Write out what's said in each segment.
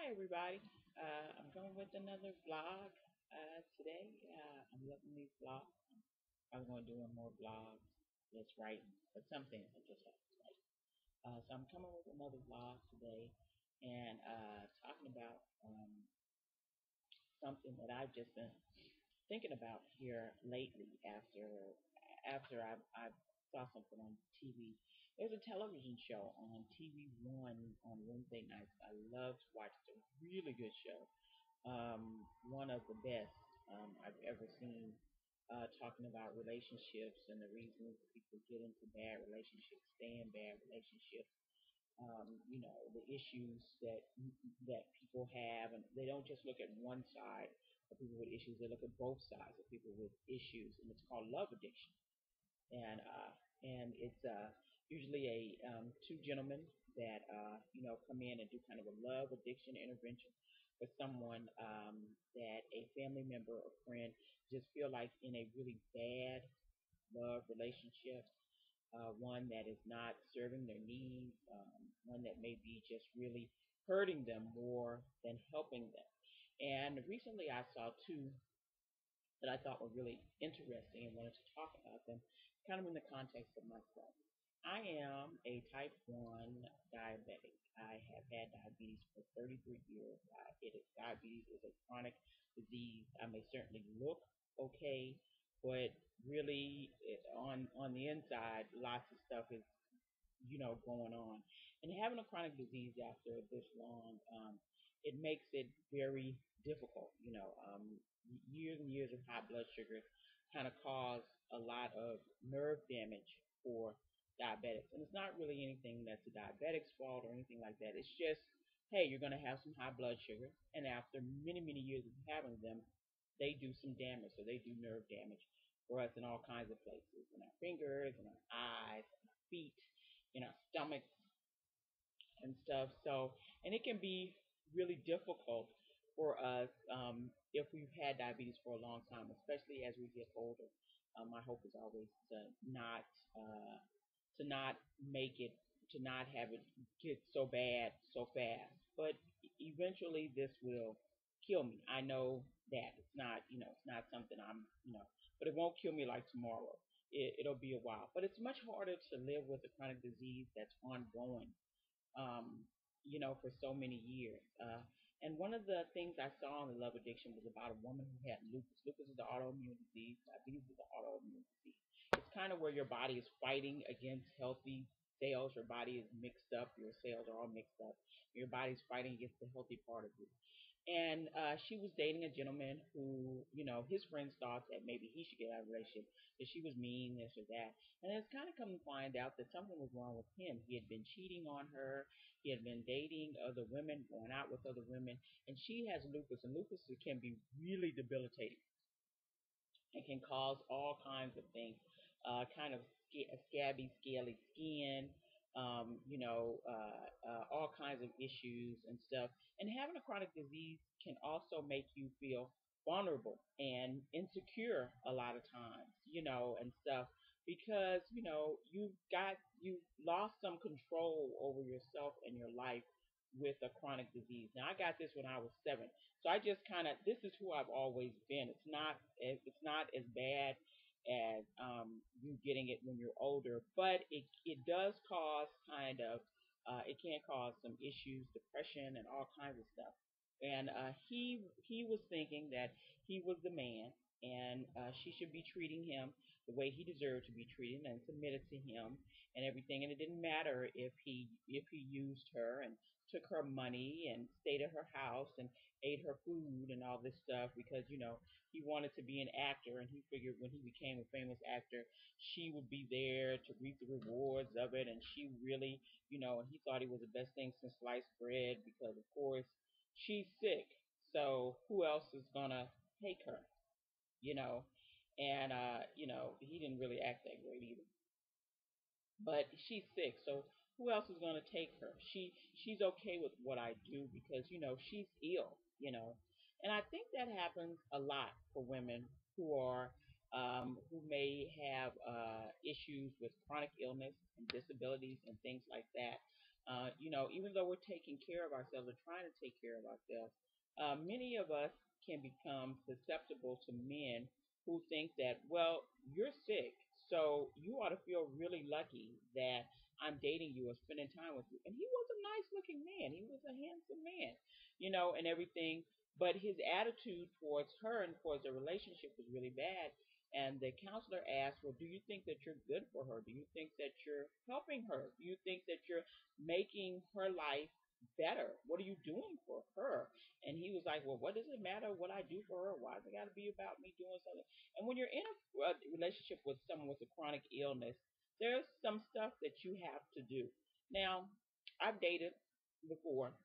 Hi, everybody. I'm coming with another vlog today. I'm loving these vlogs. I'm going to do more vlogs, just writing, but some things I just have to write. So I'm coming with another vlog today and talking about something that I've just been thinking about here lately after I saw something on TV. There's a television show on TV One on Wednesday nights. I love to watch. It's a really good show. One of the best I've ever seen, talking about relationships and the reasons people get into bad relationships, stay in bad relationships. The issues that people have, and they don't just look at one side of people with issues; they look at both sides of people with issues, and it's called love addiction. And it's usually a two gentlemen that come in and do kind of a love addiction intervention for someone that a family member or friend just feel like in a really bad love relationship, one that is not serving their needs, one that may be just really hurting them more than helping them. And recently I saw two that I thought were really interesting and wanted to talk about them kind of in the context of myself. I am a type 1 diabetic. I have had diabetes for 33 years. Diabetes is a chronic disease. I may certainly look okay, but really on the inside, lots of stuff is going on. And having a chronic disease after this long, it makes it very difficult. Years and years of high blood sugar kind of cause a lot of nerve damage for diabetics. And it's not really anything that's a diabetic's fault or anything like that. It's just, hey, you're going to have some high blood sugar. And after many, many years of having them, they do some damage. So they do nerve damage for us in all kinds of places, in our fingers, in our eyes, in our feet, in our stomachs and stuff. So, and it can be really difficult for us if we've had diabetes for a long time, especially as we get older. My hope is always uh, to not make it, to not have it get so bad so fast. But eventually, this will kill me. I know that it's not, it's not something but it won't kill me like tomorrow. It'll be a while, but it's much harder to live with a chronic disease that's ongoing, um, for so many years. And one of the things I saw in the love addiction was about a woman who had lupus. Lupus is an autoimmune disease. Diabetes is an autoimmune disease. It's kind of where your body is fighting against healthy cells. Your body is mixed up. Your cells are all mixed up. Your body's fighting against the healthy part of you. And she was dating a gentleman who, his friends thought that maybe he should get out of a relationship, that she was mean, this or that. And it's kind of come to find out that something was wrong with him. He had been cheating on her. He had been dating other women, going out with other women. And she has lupus, and lupus can be really debilitating. It can cause all kinds of things, kind of scabby, scaly skin, all kinds of issues and stuff. And having a chronic disease can also make you feel vulnerable and insecure a lot of times, and stuff because you lost some control over yourself and your life with a chronic disease. Now I got this when I was 7, so I just kind of, this is who I've always been. It's not as bad as you getting it when you're older, but it does cause kind of it can cause some issues, depression, and all kinds of stuff. And he was thinking that he was the man, and she should be treating him the way he deserved to be treated and submitted to him and everything. And it didn't matter if he used her and took her money and stayed at her house and ate her food and all this stuff because he wanted to be an actor, and he figured when he became a famous actor she would be there to reap the rewards of it. And she really, and he thought he was the best thing since sliced bread because of course she's sick, so who else is gonna take her, you know and he didn't really act that great either, but she's sick, so who else is going to take her? She's okay with what I do because she's ill, and I think that happens a lot for women who may have issues with chronic illness and disabilities and things like that. Even though we're taking care of ourselves or trying to take care of ourselves, many of us can become susceptible to men who think that, well, you're sick, so you ought to feel really lucky that I'm dating you or spending time with you. And he was a nice looking man. He was a handsome man, and everything. But his attitude towards her and towards the relationship was really bad. And the counselor asked, well, do you think that you're good for her? Do you think that you're helping her? Do you think that you're making her life better? What are you doing for her? And he was like, well, what does it matter what I do for her? Why does it got to be about me doing something? And when you're in a relationship with someone with a chronic illness, there's some stuff that you have to do. Now, I've dated before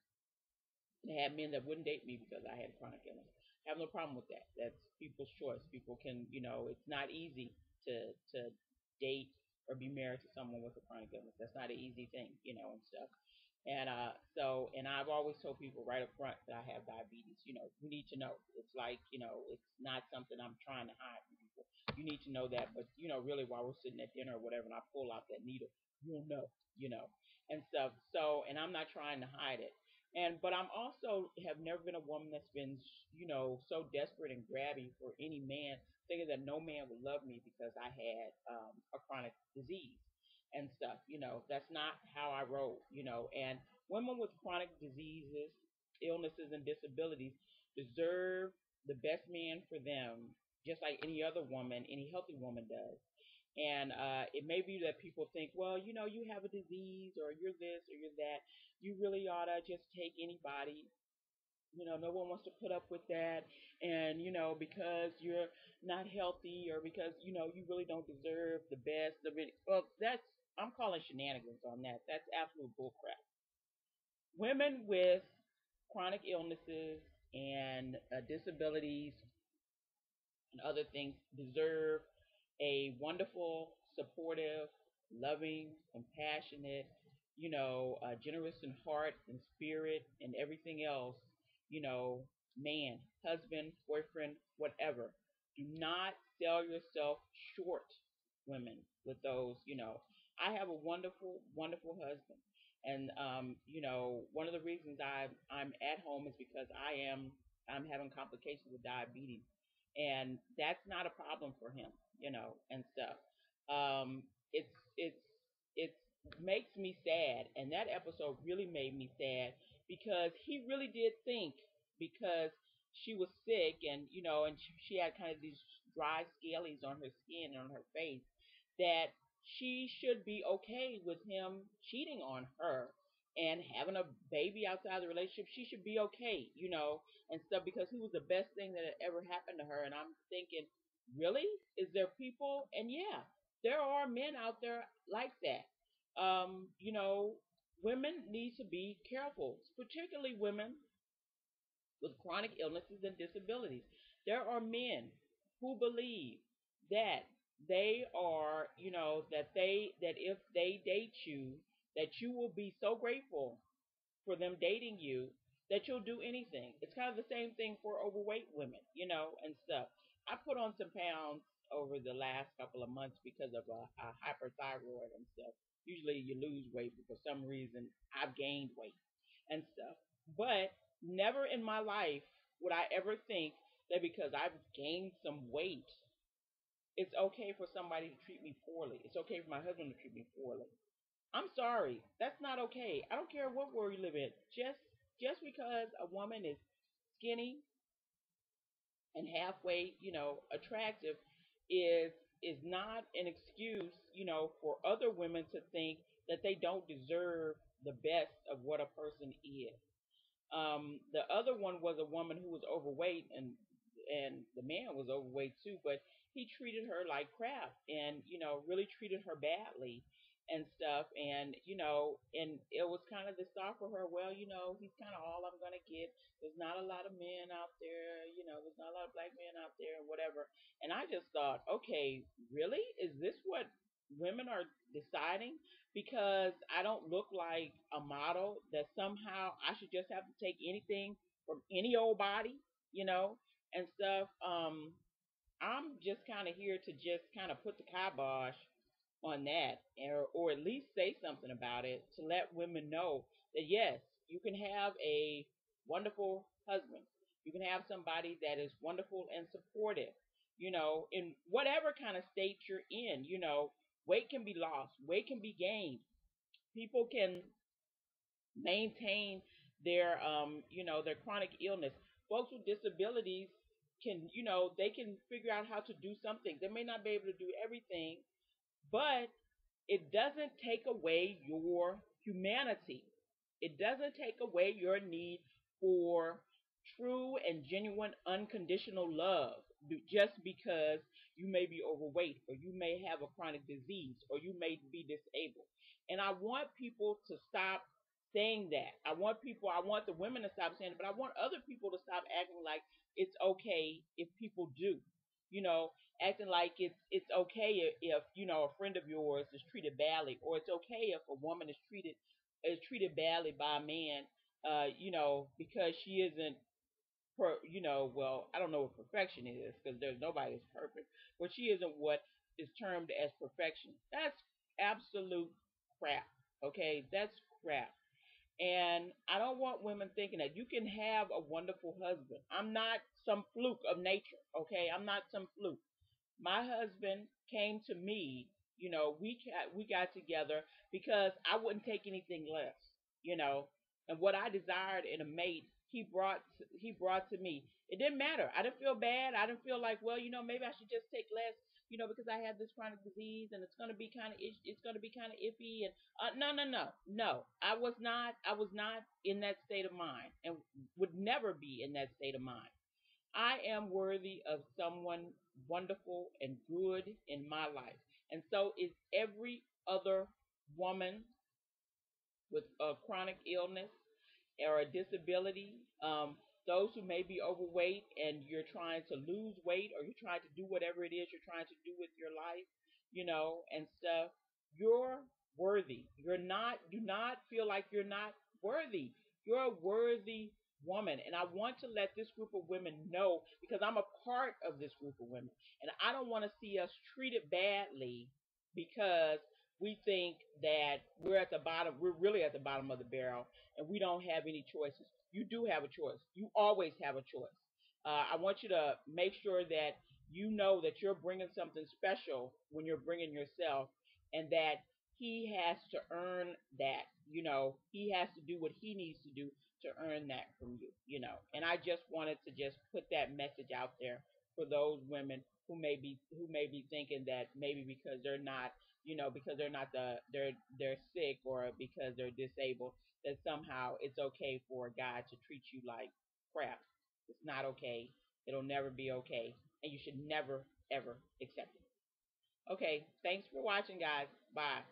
and had men that wouldn't date me because I had chronic illness. I have no problem with that. That's people's choice. People can, it's not easy to date or be married to someone with a chronic illness. That's not an easy thing, and stuff. And I've always told people right up front that I have diabetes. You need to know. It's like, it's not something I'm trying to hide from people. You need to know that. But really, while we're sitting at dinner or whatever, and I pull out that needle, you'll know, and stuff. So, and I'm not trying to hide it. But I'm also have never been a woman that's been, so desperate and grabby for any man, thinking that no man would love me because I had a chronic disease and stuff. That's not how I roll. And women with chronic diseases, illnesses, and disabilities deserve the best man for them, just like any other woman, any healthy woman does. And it may be that people think, well, you have a disease or you're this or you're that. You really ought to just take anybody. No one wants to put up with that. And, because you're not healthy or because, you really don't deserve the best of it. Well, I'm calling shenanigans on that. That's absolute bullcrap. Women with chronic illnesses and disabilities and other things deserve a wonderful, supportive, loving, compassionate, generous in heart and spirit and everything else, man, husband, boyfriend, whatever. Do not sell yourself short, women, with those, I have a wonderful, wonderful husband. And one of the reasons I'm at home is because I'm having complications with diabetes, and that's not a problem for him, and stuff. It's makes me sad, and that episode really made me sad because he really did think, because she was sick and and she had kind of these dry scalies on her skin and on her face, that she should be okay with him cheating on her and having a baby outside the relationship. She should be okay, and stuff, because he was the best thing that had ever happened to her. And I'm thinking, really? Is there people? And yeah, there are men out there like that. Women need to be careful, particularly women with chronic illnesses and disabilities. There are men who believe that they are, that if they date you, that you will be so grateful for them dating you that you'll do anything. It's kind of the same thing for overweight women, and stuff. I put on some pounds over the last couple of months because of a hyperthyroid and stuff. Usually you lose weight, but for some reason I've gained weight and stuff. But never in my life would I ever think that because I've gained some weight, it's okay for somebody to treat me poorly. It's okay for my husband to treat me poorly. I'm sorry. That's not okay. I don't care what world you live in. Just because a woman is skinny and halfway, attractive is not an excuse, for other women to think that they don't deserve the best of what a person is. The other one was a woman who was overweight, and the man was overweight too, but he treated her like crap, and really treated her badly and stuff. And and it was kind of this thought for her, well, he's kind of all I'm gonna get. There's not a lot of men out there, there's not a lot of black men out there and whatever. And I just thought, okay, really, is this what women are deciding? Because I don't look like a model, that somehow I should just have to take anything from any old body, and stuff. I'm just kind of here to just kind of put the kibosh on that, or at least say something about it to let women know that yes, you can have a wonderful husband. You can have somebody that is wonderful and supportive, in whatever kind of state you're in. Weight can be lost, weight can be gained. People can maintain their chronic illness. Folks with disabilities can, they can figure out how to do something. They may not be able to do everything, but it doesn't take away your humanity. It doesn't take away your need for true and genuine unconditional love just because you may be overweight or you may have a chronic disease or you may be disabled. And I want people to stop saying that. I want the women to stop saying it, but I want other people to stop acting like it's okay if people do. You know, acting like it's okay if a friend of yours is treated badly, or it's okay if a woman is treated badly by a man, because she isn't well, I don't know what perfection is because there's nobody that's perfect, but she isn't what is termed as perfection. That's absolute crap. Okay, that's crap. And I don't want women thinking that you can have a wonderful husband. I'm not some fluke of nature. Okay, I'm not some fluke. My husband came to me. We got together because I wouldn't take anything less. You know, and what I desired in a mate, he brought to me. It didn't matter. I didn't feel bad. I didn't feel like, well, maybe I should just take less. Because I have this chronic disease and it's gonna be kind of iffy. And no, no, no, no. I was not in that state of mind, and would never be in that state of mind. I am worthy of someone wonderful and good in my life. And so is every other woman with a chronic illness or a disability. Those who may be overweight and you're trying to lose weight, or you're trying to do whatever it is you're trying to do with your life, and stuff, you're worthy. Do not feel like you're not worthy. You're a worthy woman. And I want to let this group of women know, because I'm a part of this group of women. And I don't want to see us treated badly because we think that we're really at the bottom of the barrel, and we don't have any choices. You do have a choice. You always have a choice. I want you to make sure that you know that you're bringing something special when you're bringing yourself, and that he has to earn that. He has to do what he needs to do to earn that from you. And I just wanted to just put that message out there for those women who may be thinking that maybe because they're not, they're sick, or because they're disabled, that somehow it's okay for a guy to treat you like crap. It's not okay. It'll never be okay, and you should never ever accept it. Okay, thanks for watching, guys. Bye.